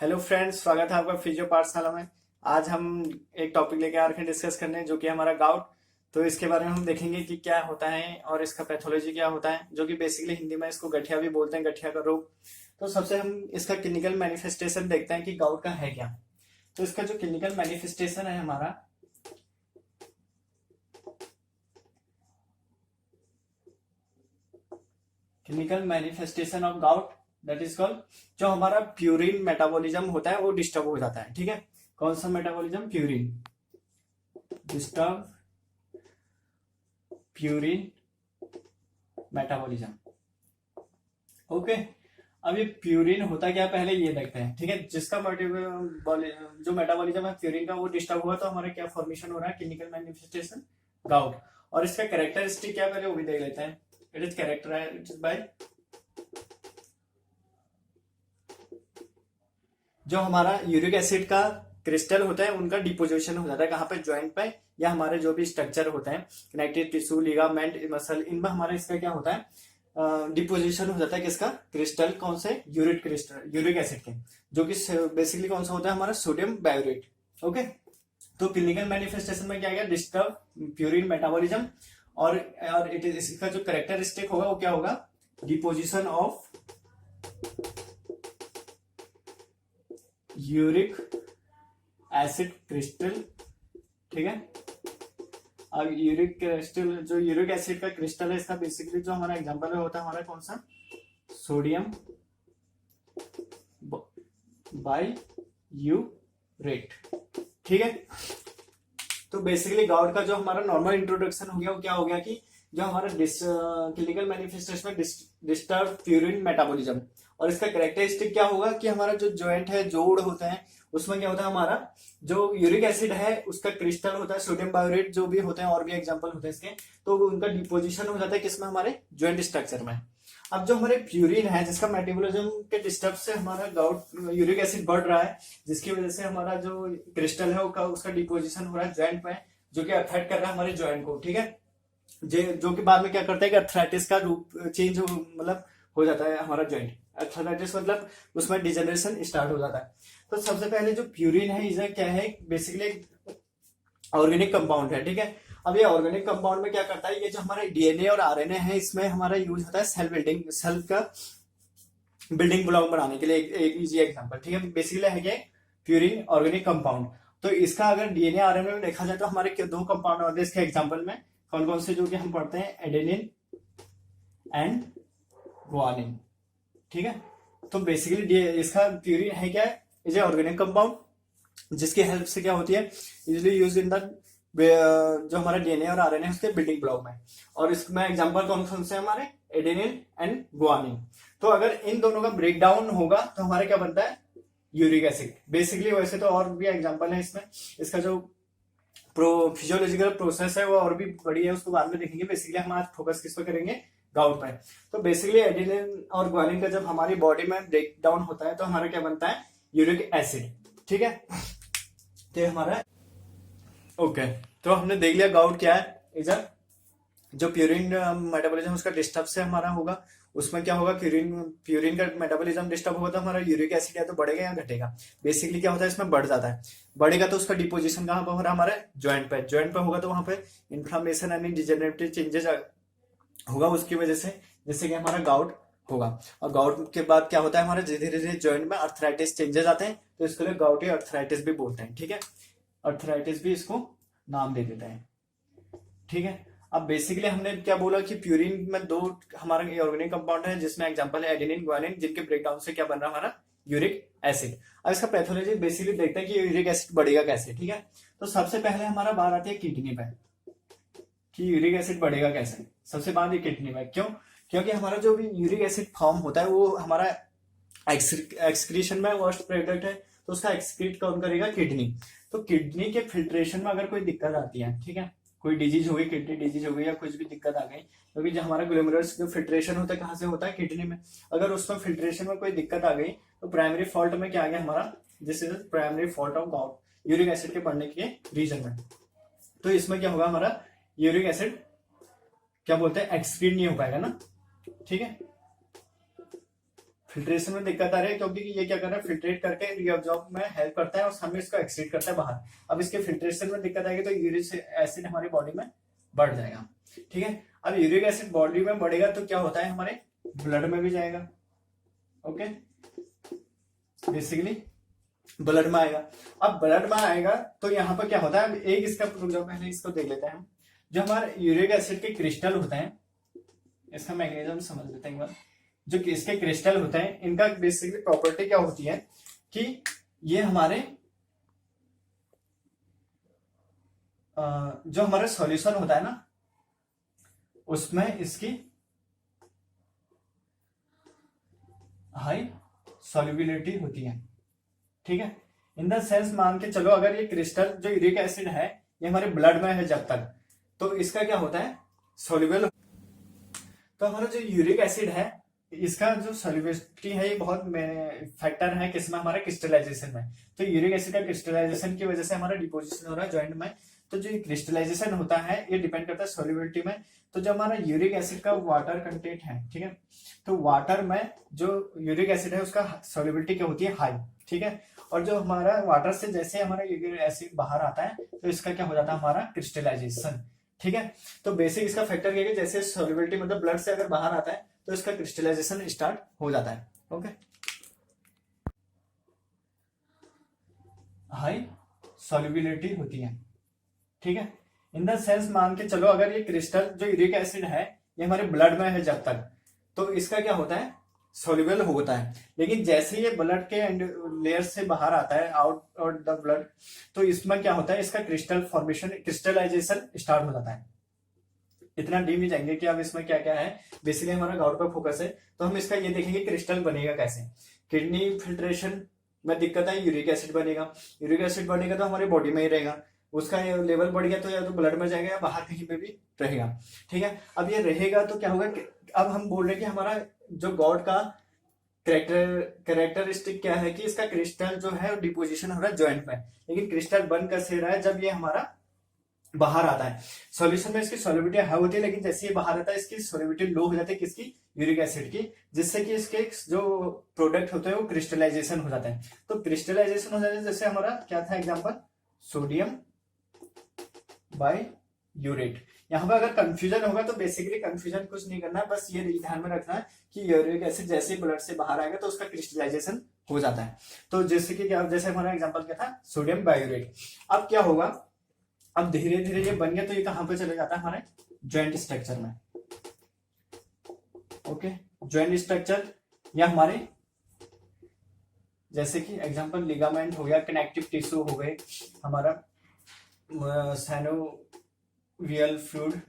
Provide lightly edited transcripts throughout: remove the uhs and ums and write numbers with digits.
Hello friends, स्वागत है आपका फिजियो पाठशाला में। आज हम एक टॉपिक लेके आ रखे हैं डिस्कस करने, जो कि हमारा गाउट। तो इसके बारे में हम देखेंगे कि क्या होता है और इसका पैथोलॉजी क्या होता है, जो कि बेसिकली हिंदी में इसको गठिया भी बोलते हैं, गठिया का रोग। तो सबसे हम इसका क्लिनिकल मैनिफेस्टेशन देखते हैं कि गाउट का है क्या। तो इसका जो क्लिनिकल मैनिफेस्टेशन है हमारा, clinical manifestation of gout that is called, जो हमारा प्यूरिन मेटाबॉलिज्म होता है वो डिस्टर्ब हो जाता है। ठीक है, कौन सा metabolism? Purine disturb, purine metabolism. Okay, अब ये प्यूरिन होता क्या पहले ये देखते हैं। ठीक है, जिसका जो मेटाबॉलिज्म है प्यूरिन का वो डिस्टर्ब हुआ तो हमारा क्या फॉर्मेशन हो रहा है? Clinical manifestation gout. और इसका कैरेक्टरिस्टिक क्या पहले वो भी देख लेते हैं। इट इज कैरेक्टराइज्ड बाय, जो हमारा यूरिक एसिड का क्रिस्टल होता है उनका डिपोजिशन हो जाता है कहाँ पे? जॉइंट पे, या हमारे जो भी स्ट्रक्चर होते हैं कनेक्टिव टिश्यू, लिगामेंट, मसल, इनमें हमारा इसका क्या होता है? डिपोजिशन हो जाता है किसका? क्रिस्टल। कौन से? यूरिक क्रिस्टल, यूरिक एसिड के, जो कि बेसिकली कौन सा होता है? हमारा सोडियम बायोरेट। ओके, तो क्लिनिकल मैनिफेस्टेशन में क्या गया? Disturb purine metabolism. और इट इज, इसका जो कैरेक्टरिस्टिक होगा वो क्या होगा? Deposition of uric acid crystal. ठीक है, अब यूरिक क्रिस्टल, जो यूरिक एसिड का क्रिस्टल है इसका बेसिकली जो हमारा एग्जांपल है होता है हमारा कौन सा? सोडियम बाइयूरेट। ठीक है, तो बेसिकली गाउट का जो हमारा नॉर्मल इंट्रोडक्शन हो गया वो क्या हो गया कि जो हमारा क्लिनिकल मैनिफेस्टेशन में डिस्टर्ब प्यूरिन मेटाबॉलिज्म। और इसका कैरेक्टरिस्टिक क्या होगा कि हमारा जो जॉइंट है, जोड़ होते हैं, उसमें क्या होता है? हमारा जो यूरिक एसिड है उसका क्रिस्टल होता है सोडियम बायोरेट, जो भी होते हैं और भी एग्जांपल होते हैं इसके, तो उनका डिपोजिशन हो जाता है किसमें? हमारे जॉइंट स्ट्रक्चर में। अब जो हमारे प्यूरिन है, जिसका मेटाबॉलिज्म के डिस्टर्ब से हमारा गाउट, यूरिक एसिड बढ़ रहा है, जिसकी वजह से हमारा जो क्रिस्टल है उसका डिपोजिशन हो रहा है जॉइंट में, जो कि अफेक्ट कर रहा है हमारे जॉइंट को। ठीक है, जो कि बाद में क्या करता है कि अर्थराइटिस का रूप चेंज मतलब हो जाता है हमारा जॉइंट। अर्थराइटिस मतलब उसमें डिजेनरेशन स्टार्ट हो जाता है। तो सबसे पहले जो प्यूरिन है इसका क्या है? बेसिकली ऑर्गेनिक कंपाउंड है। ठीक है, अब ये ऑर्गेनिक कंपाउंड में क्या करता है? ये जो हमारा डीएनए और आरएनए है इसमें हमारा यूज होता है सेल बिल्डिंग, सेल का बिल्डिंग ब्लॉक बनाने के लिए। एक इजी एग्जांपल, ठीक है, बेसिकली है ये प्यूरिन ऑर्गेनिक कंपाउंड। तो इसका अगर डीएनए आरएनए में देखा जाए तो हमारे दो कंपाउंड होते हैं इसके एग्जांपल में। कौन कौन से? जो कि हम पढ़ते हैं एडेनिन एंड गुआनिन। ठीक है, तो बेसिकली इसका प्यूरिन है क्या? इज ए ऑर्गेनिक कंपाउंड, जिसकी हेल्प से क्या होती है? इजिली यूज इन द, जो हमारा डीएनए और आरएनए उसके बिल्डिंग ब्लॉक में। और इसमें एग्जांपल कौन कौन से? हमारे एडेनिन एंड गुआनिन। तो अगर इन दोनों का ब्रेक डाउन होगा तो हमारे क्या बनता है? Uric acid. बेसिकली वैसे तो और भी एग्जांपल है इसमें, इसका जो फिजियोलॉजिकल प्रोसेस है वो और भी बड़ी है, उसको बाद में देखेंगे। बेसिकली हम आज फोकस किस पे करेंगे? गाउट पे। तो बेसिकली एडिनिन और ग्वानिन का जब हमारी बॉडी में ब्रेक डाउन होता है तो हमारा क्या बनता है? Uric acid. ठीक है, तो हमारा ओके, तो हमने देख लिया गाउट क्या है। इधर जो प्यूरिन मेटाबॉलिज्म उसका डिस्टर्ब से हमारा होगा, उसमें क्या होगा? प्यूरिन का मेटाबॉलिज्म डिस्टर्ब होगा तो हमारा यूरिक एसिड या तो बढ़ेगा या घटेगा। बेसिकली क्या होता है? इसमें बढ़ जाता है। बढ़ेगा तो उसका डिपोजिशन कहाँ पर हो रहा है? हमारे जॉइंट पे। जॉइंट पे होगा तो वहां पे इन्फ्लामेशन यानी डिजेनरेटिव चेंजेस होगा उसकी वजह से, जिससे कि हमारा गाउट होगा। और गाउट के बाद क्या होता है? हमारे धीरे धीरे जॉइंट में अर्थराइटिस चेंजेस आते हैं, तो इसके लिए गाउटी अर्थराइटिस भी बोलते हैं। ठीक है, अर्थराइटिस भी इसको नाम दे देते हैं। ठीक है, अब बेसिकली हमने क्या बोला कि प्यूरिन में दो हमारा ऑर्गेनिक कंपाउंड है, जिसमें एग्जांपल है एडेनिन ग्वानिन, जिनके ब्रेकडाउन से क्या बन रहा है? हमारा यूरिक एसिड। अब इसका पैथोलॉजी बेसिकली देखते हैं कि यूरिक एसिड बढ़ेगा कैसे। ठीक है, तो सबसे पहले हमारा बात आती है किडनी पे, कि यूरिक एसिड बढ़ेगा कैसे। सबसे बात ये किडनी में, क्यों? क्योंकि हमारा जो भी यूरिक एसिड फॉर्म होता है वो हमारा एक्सक्रीशन में वर्स्ट प्रोडक्ट है, तो उसका एक्सक्रीट कौन करेगा? किडनी। तो किडनी के फिल्ट्रेशन में अगर कोई दिक्कत आती है, ठीक है, कोई डिजीज हो गई, किडनी डिजीज हो गई या कुछ भी दिक्कत आ गई, क्योंकि जो हमारा ग्लोमेरुलस जो फिल्ट्रेशन होता है कहाँ से होता है? किडनी में। अगर उसमें फिल्ट्रेशन में कोई दिक्कत आ गई तो प्राइमरी फॉल्ट में क्या आ गया हमारा? This is primary fault of gout, uric acid के बढ़ने के रीजन में। तो इसमें क्या होगा? हमारा यूरिक एसिड क्या बोलते हैं? एक्सक्रीट नहीं हो पाएगा ना। ठीक है, फिल्ट्रेशन में दिक्कत आ रही है क्योंकि ये क्या कर रहा है, फिल्ट्रेट करके रीअब्जॉर्ब में हेल्प करता है और हमें इसको एक्सक्रीट करता है बाहर। अब इसके फिल्ट्रेशन में दिक्कत आएगी तो यूरिक एसिड हमारी बॉडी में बढ़ जाएगा। ठीक है, अब यूरिक एसिड बॉडी में बढ़ेगा तो क्या होता है, हमारे ब्लड में भी जाएगा। ओके, बेसिकली ब्लड में आएगा। अब ब्लड में आएगा तो यहाँ पर क्या होता है, एक इसका पहले इसको देख लेते हैं। जो हमारे यूरिक एसिड के क्रिस्टल होते हैं, इसका मैकेनिज्म समझ लेते हैं एक बार। जो इसके क्रिस्टल होते हैं, इनका बेसिकली प्रॉपर्टी क्या होती है कि ये हमारे जो हमारा सॉल्यूशन होता है ना, उसमें इसकी हाई सॉल्युबिलिटी होती है। ठीक है, इन द सेंस मान के चलो, अगर ये क्रिस्टल जो यूरिक एसिड है ये हमारे ब्लड में है जब तक, तो इसका क्या होता है, सॉल्युबल। तो हमारा जो यूरिक एसिड है इसका जो सॉल्युबिलिटी है ये बहुत फैक्टर है किसमें, हमारे क्रिस्टलाइजेशन में। तो यूरिक एसिड का क्रिस्टलाइजेशन की वजह से हमारा डिपोजिशन हो रहा है जॉइंट में। तो जो क्रिस्टलाइजेशन होता है ये डिपेंड करता है सॉल्युबिलिटी में। तो जब हमारा यूरिक एसिड का वाटर कंटेंट है, ठीक है, तो वाटर में जो यूरिक एसिड है उसका सॉल्युबिलिटी क्या होती है, हाई। ठीक है, और जो हमारा वाटर से जैसे हमारा यूरिक एसिड बाहर आता है तो इसका क्या हो जाता है, हमारा क्रिस्टलाइजेशन। ठीक है, तो बेसिक इसका फैक्टर क्या है, जैसे सॉल्युबिलिटी मतलब ब्लड से अगर बाहर आता है तो इसका क्रिस्टलाइजेशन स्टार्ट हो जाता है। ओके, हाई सॉल्युबिलिटी होती है। ठीक है, इन द सेंस मान के चलो, अगर ये क्रिस्टल जो यूरिक एसिड है ये हमारे ब्लड में है जब तक, तो इसका क्या होता है, सॉल्युबल होता है। लेकिन जैसे ये ब्लड के लेयर से बाहर आता है, आउट द ब्लड, तो इसमें क्या होता है, इसका क्रिस्टल फॉर्मेशन, क्रिस्टलाइजेशन स्टार्ट हो जाता है। इतना डीप ही जाएंगे कि अब इसमें क्या क्या है, बेसिकली हमारा गौर पर फोकस है। तो हम इसका ये देखेंगे क्रिस्टल बनेगा कैसे। किडनी फिल्ट्रेशन में दिक्कत है, यूरिक एसिड बनेगा। यूरिक एसिड बनेगा तो हमारी बॉडी में ही रहेगा, उसका लेवल बढ़ गया तो या तो ब्लड में जाएगा या बाहर कहीं पे भी रहेगा। ठीक है, अब ये रहेगा तो क्या होगा, अब हम बोल रहे हैं कि हमारा जो गॉड का कैरेक्टरिस्टिक क्या है कि इसका क्रिस्टल जो है डिपोजिशन हो रहा है ज्वाइंट में। लेकिन क्रिस्टल बन कैसे रहा है, जब ये हमारा बाहर आता है सॉल्यूशन में इसकी सॉल्युबिलिटी हाई होती है, लेकिन जैसे ये बाहर आता है इसकी सॉल्युबिलिटी लो हो जाती है, किसकी, यूरिक एसिड की, जिससे कि इसके जो प्रोडक्ट होते हैं वो क्रिस्टलाइजेशन हो जाता है। तो क्रिस्टलाइजेशन हो जाता है, जैसे हमारा क्या था एग्जांपल, सोडियम बाय यूरेट। यहाँ पे अगर कंफ्यूजन होगा तो बेसिकली कंफ्यूजन कुछ नहीं करना है, बस ये ध्यान में रखना है कि यूरिक एसिड जैसे ब्लड से बाहर आएगा तो उसका क्रिस्टलाइजेशन हो जाता है। तो जैसे कि क्या, जैसे हमारा एग्जांपल क्या था, सोडियम बायूरेट। अब क्या होगा, अब धीरे धीरे ये बन गया तो ये कहां पे चले जाता है, हमारे ज्वाइंट स्ट्रक्चर में। ओके, ज्वाइंट स्ट्रक्चर या हमारे जैसे कि एग्जांपल लिगामेंट हो गया, कनेक्टिव टिश्यू हो गए, हमारा सैनोवियल फ्लूइड,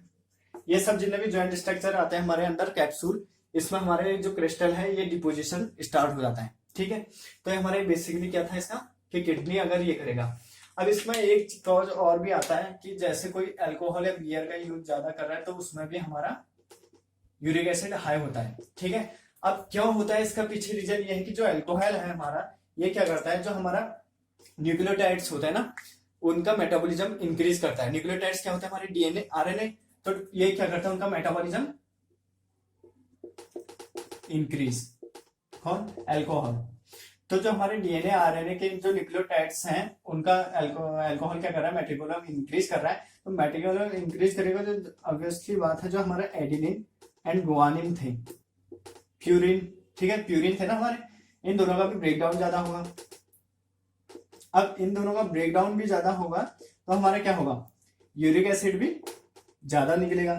ये सब जितने भी ज्वाइंट स्ट्रक्चर आते हैं हमारे अंदर, कैप्सूल, इसमें हमारे जो क्रिस्टल है ये डिपोजिशन स्टार्ट हो जाता है। ठीक है, तो ये हमारे बेसिकली क्या था इसका, कि किडनी अगर ये करेगा। अब इसमें एक कॉज और भी आता है कि जैसे कोई अल्कोहल या बियर का यूज ज्यादा कर रहा है तो उसमें भी हमारा यूरिक एसिड हाई होता है। ठीक है, अब क्यों होता है, इसका पीछे रीजन ये है कि जो अल्कोहल है हमारा, ये क्या करता है, जो हमारा न्यूक्लियोटाइड्स होता है ना, उनका मेटाबॉलिज्म इंक्रीज करता है। न्यूक्लियोटाइड्स क्या होता है, हमारे डीएनए आरएनए, तो ये क्या करता है, उनका मेटाबॉलिज्म इंक्रीज, कौन, अल्कोहल। तो जो हमारे डीएनए आरएनए के जो न्यूक्लियोटाइड्स हैं उनका अल्कोहल क्या कर रहा है, मेटाबॉलिज्म इंक्रीज कर रहा है। तो मेटाबॉलिज्म इंक्रीज करेगा तो ऑब्वियसली बात है, जो हमारा एडिनिन एंड गुआनिन थे, प्यूरिन, ठीक है, प्यूरिन थे ना हमारे, इन दोनों का भी ब्रेकडाउन ज्यादा होगा। अब इन दोनों का ब्रेकडाउन भी ज्यादा होगा तो हमारा क्या होगा, यूरिक एसिड भी ज्यादा निकलेगा।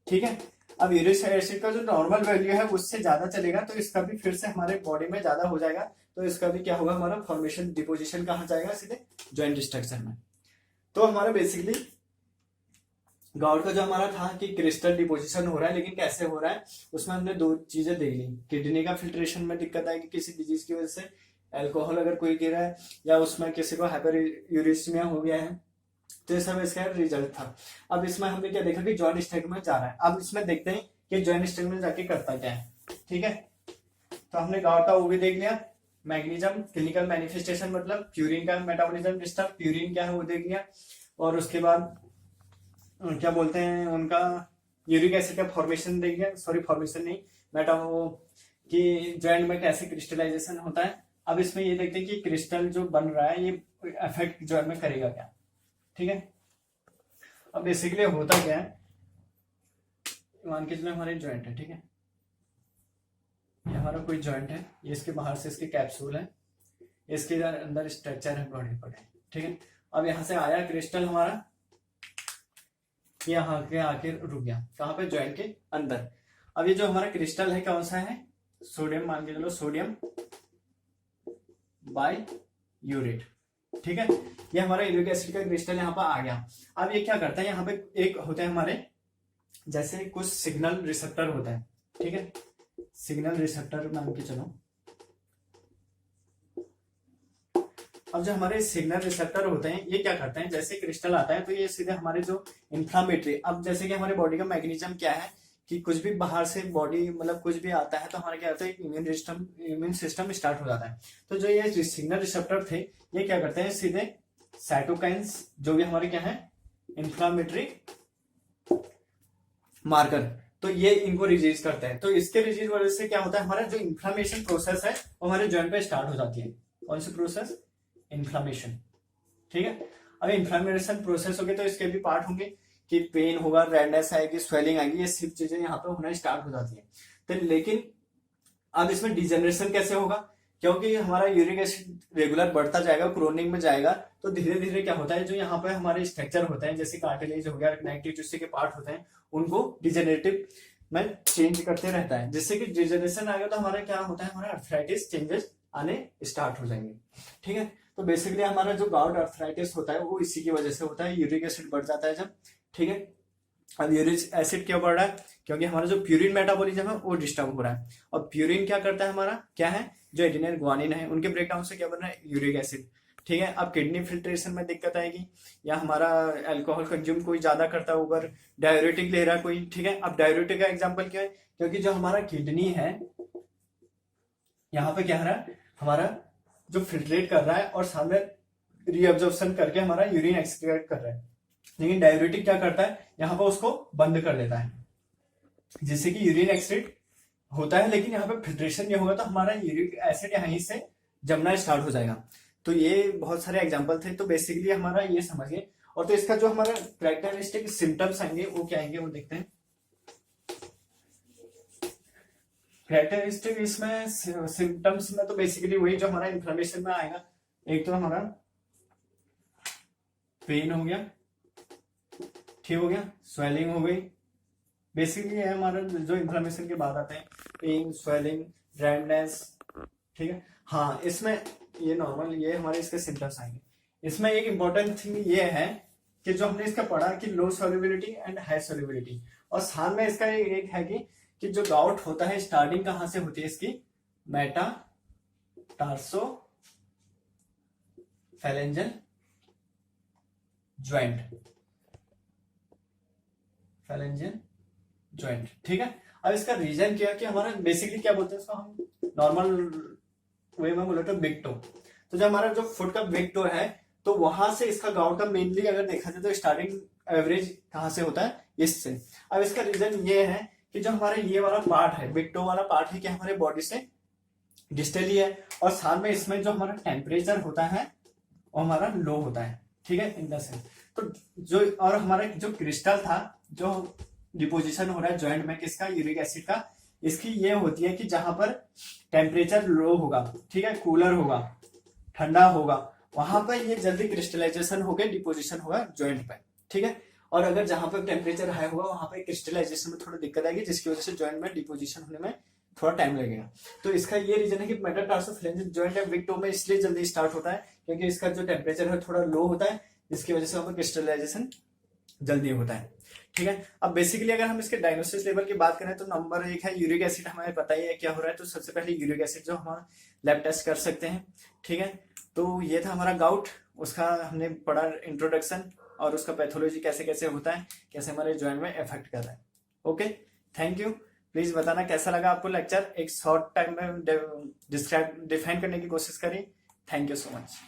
ठीक है, अब यूरिक एसिड का जो नॉर्मल वैल्यू है उससे ज्यादा चलेगा तो इसका भी फिर से हमारे बॉडी में ज्यादा हो जाएगा, तो इसका भी क्या होगा, हमारा फॉर्मेशन डिपोजिशन कहाँ जाएगा, सीधे ज्वाइंट स्ट्रक्चर में। तो हमारा बेसिकली गॉड का जो हमारा था कि क्रिस्टल डिपोजिशन हो रहा है, लेकिन कैसे हो रहा है उसमें हमने दो चीजें देख ली। किडनी का फिल्ट्रेशन में दिक्कत आएगी किसी डिजीज की वजह से, अल्कोहल अगर कोई गिरा है, या उसमें किसी को हाइपर यूरिस्मिया हो गया है, तो ये सब इसका रिजल्ट था। अब इसमें हमने क्या देखा कि जॉइंट स्ट्रक्चर में जा रहा है। अब इसमें देखते हैं कि जॉइंट स्ट्रक्चर में जाके करता क्या है। ठीक है, तो हमने गॉड का वो भी देख लिया, मैग्नीशियम क्लिनिकल मैनिफेस्टेशन मतलब प्यूरिन का मेटाबॉलिज्म डिस्टर्ब, प्यूरिन क्या है वो देख लिया, और उसके बाद क्या बोलते हैं उनका यूरिक एसिड का फॉर्मेशन देख लिया, सॉरी फॉर्मेशन नहीं, कि जॉइंट में कैसे क्रिस्टलाइजेशन होता है। अब इसमें ये देखते हैं कि क्रिस्टल जो बन रहा है ये इफेक्ट जॉइंट में करेगा क्या। ठीक है, अब बेसिकली होता क्या है, मान के चलो हमारे जॉइंट है, ठीक है, ये हमारा कोई जॉइंट है, ये इसके बाहर से इसके कैप्सूल है, इसके अंदर स्ट्रक्चर है बड़े बड़े, ठीक है। अब यहाँ से आया क्रिस्टल हमारा, यहाँ के आके रुक गया कहाँ पे, जॉइंट के अंदर। अब ये जो हमारा क्रिस्टल है कौन सा है, सोडियम, मान के चलो सोडियम बाई यूरेट, ठीक है। ये हमारा यूरिक एसिड का क्रिस्टल यहाँ पर आ गया। अब ये क्या करता है, यहाँ पे एक होते हैं हमारे जैसे कुछ सिग्नल रिसेप्टर होता है, ठीक है, सिग्नल रिसेप्टर मान के चलो। अब जो हमारे सिग्नल रिसेप्टर होते हैं ये क्या करते हैं, जैसे क्रिस्टल आता है तो ये सीधे हमारे जो इन्फ्लामेटरी, अब जैसे कि हमारे बॉडी का मैकेनिज्म क्या है कि कुछ भी बाहर से बॉडी मतलब कुछ भी आता है तो हमारा क्या होता है, इम्यून सिस्टम स्टार्ट हो जाता है। तो जो ये सिग्नल रिसेप्टर थे ये क्या करते हैं, सीधे साइटोकाइंस जो भी हमारे क्या है इन्फ्लामेटरी मार्कर, तो ये इनको रिलीज करते हैं। तो इसके रिलीज वजह से क्या होता है, हमारा जो इन्फ्लामेशन प्रोसेस है वो हमारे जॉइंट पे स्टार्ट हो जाती है। कौन सी प्रोसेस, इन्फ्लामेशन, ठीक है। अब इन्फ्लामेशन प्रोसेस हो गए तो इसके भी पार्ट होंगे कि पेन होगा, रेडनेस आएगी, स्वेलिंग आएगी, ये सब चीजें यहाँ पे होना स्टार्ट हो जाती है। तो लेकिन अब इसमें डिजेनरेशन कैसे होगा, क्योंकि हमारा यूरिक एसिड रेगुलर बढ़ता जाएगा, क्रोनिंग में जाएगा, तो धीरे धीरे क्या होता है, जो यहाँ पे हमारे स्ट्रक्चर होते हैं जैसे कार्टिलेज हो गया, कनेक्टिव टिश्यू के पार्ट होते हैं, उनको डिजेनरेटिव में चेंज करते रहता है, जिससे कि डिजेनरेशन आ गया तो हमारा क्या होता है, हमारा अर्थराइटिस चेंजेस आने स्टार्ट हो जाएंगे, ठीक है। तो बेसिकली हमारा जो गाउट अर्थराइटिस होता है वो इसी की वजह से होता है, यूरिक एसिड बढ़ जाता है जब, ठीक है। अब यूरिक एसिड क्यों बढ़ रहा है, क्योंकि हमारा जो प्यूरिन मेटाबॉलिज्म है वो डिस्टर्ब हो रहा है। और प्यूरिन क्या करता है, हमारा क्या है, जो एडिनिन ग्वानिन है उनके ब्रेकडाउन से क्या बन रहा है, यूरिक एसिड, ठीक है। अब किडनी फिल्ट्रेशन में दिक्कत आएगी, या हमारा अल्कोहल कंज्यूम कोई ज्यादा करता है, ओवर डाययूरेटिक ले रहा है कोई, ठीक है। अब डाययूरेटिक का एग्जाम्पल क्या है, क्योंकि जो हमारा किडनी है यहाँ पे क्या है रहा है, हमारा जो फिल्ट्रेट कर रहा है और सामने रीअब्जॉर्प्शन करके हमारा यूरिन एक्सक्रीट कर रहा है, लेकिन डाययूरेटिक क्या करता है, यहाँ पे उसको बंद कर देता है, जिससे कि यूरिन एक्सक्रीट होता है, लेकिन यहाँ पे फिल्ट्रेशन नहीं होगा तो हमारा यूरिक एसिड यहीं से जमना स्टार्ट हो जाएगा। तो ये बहुत सारे एग्जांपल थे, तो बेसिकली हमारा ये समझिए। और तो इसका जो हमारा कैरेक्टरिस्टिक सिम्टम्स आएंगे वो क्या आएंगे, वो देखते हैं। कैरेक्टरिस्टिक इसमें सिम्टम्स में तो बेसिकली वही जो हमारा इन्फ्लेमेशन में आएगा, एक तो हमारा पेन हो गया, ठीक हो गया, स्वेलिंग हो गई, बेसिकली ये हमारा जो इन्फ्लेमेशन के बाद आते हैं, पेन, स्वेलिंग, रेडनेस, ठीक है। हाँ, इसमें ये नॉर्मल, ये हमारे इसके सिम्टम्स आएंगे। इसमें एक इंपॉर्टेंट थिंग ये है कि जो हमने इसका पढ़ा कि लो सॉल्युबिलिटी एंड हाई सॉल्युबिलिटी, और साथ में इसका एक है कि जो गाउट होता है स्टार्टिंग कहां से होती है इसकी, मेटाटार्सो फेलेंजल ज्वाइंट, फेलेंजल ज्वाइंट, ठीक है। अब इसका रीजन क्या है कि हमारा बेसिकली क्या बोलते हैं इसको, हम नॉर्मल वे में बोले तो बिग टो, तो जो हमारा जो फुट का बिग टो है तो वहां से इसका गाउट का मेनली अगर देखा जाए तो स्टार्टिंग एवरेज कहां से होता है, इससे। अब इसका रीजन ये है कि जो हमारा ये वाला पार्ट है, बिग टो वाला पार्ट है, कि हमारे बॉडी से डिस्टली है, और साथ में इसमें जो हमारा टेम्परेचर होता है वो हमारा लो होता है, ठीक है, इन द सेंस। तो जो और हमारा जो क्रिस्टल था जो डिपोजिशन हो रहा है जॉइंट में किसका, यूरिक एसिड का, इसकी ये होती है कि जहां पर टेम्परेचर लो होगा, ठीक है, कूलर होगा, ठंडा होगा, वहां पर ये जल्दी क्रिस्टलाइजेशन होकर डिपोजिशन होगा जॉइंट पे, ठीक है। और अगर जहां पर टेम्परेचर हाई होगा वहां पर क्रिस्टलाइजेशन में थोड़ी दिक्कत आएगी, जिसकी वजह से जॉइंट में डिपोजिशन होने में थोड़ा टाइम लगेगा। तो इसका ये रीजन है कि मेटाटार्सोफेरेंजियल जॉइंट है बिग टो में इसलिए जल्दी स्टार्ट होता है क्योंकि इसका जो टेम्परेचर है थोड़ा लो होता है, जिसकी वजह से वहां पर क्रिस्टलाइजेशन जल्दी होता है, ठीक है। अब बेसिकली अगर हम इसके डायग्नोसिस लेवल की बात करें तो नंबर 1 है यूरिक एसिड, हमें पता ही है क्या हो रहा है, तो सबसे पहले यूरिक एसिड जो हम लैब टेस्ट कर सकते हैं, ठीक है। तो ये था हमारा गाउट, उसका हमने पढ़ा इंट्रोडक्शन और उसका पैथोलॉजी कैसे कैसे होता है, कैसे हमारे जॉइंट में इफेक्ट कर रहा है। Okay, thank you. प्लीज बताना कैसा लगा आपको लेक्चर, एक शॉर्ट टाइम में डिफाइन करने की कोशिश करी। Thank you so much.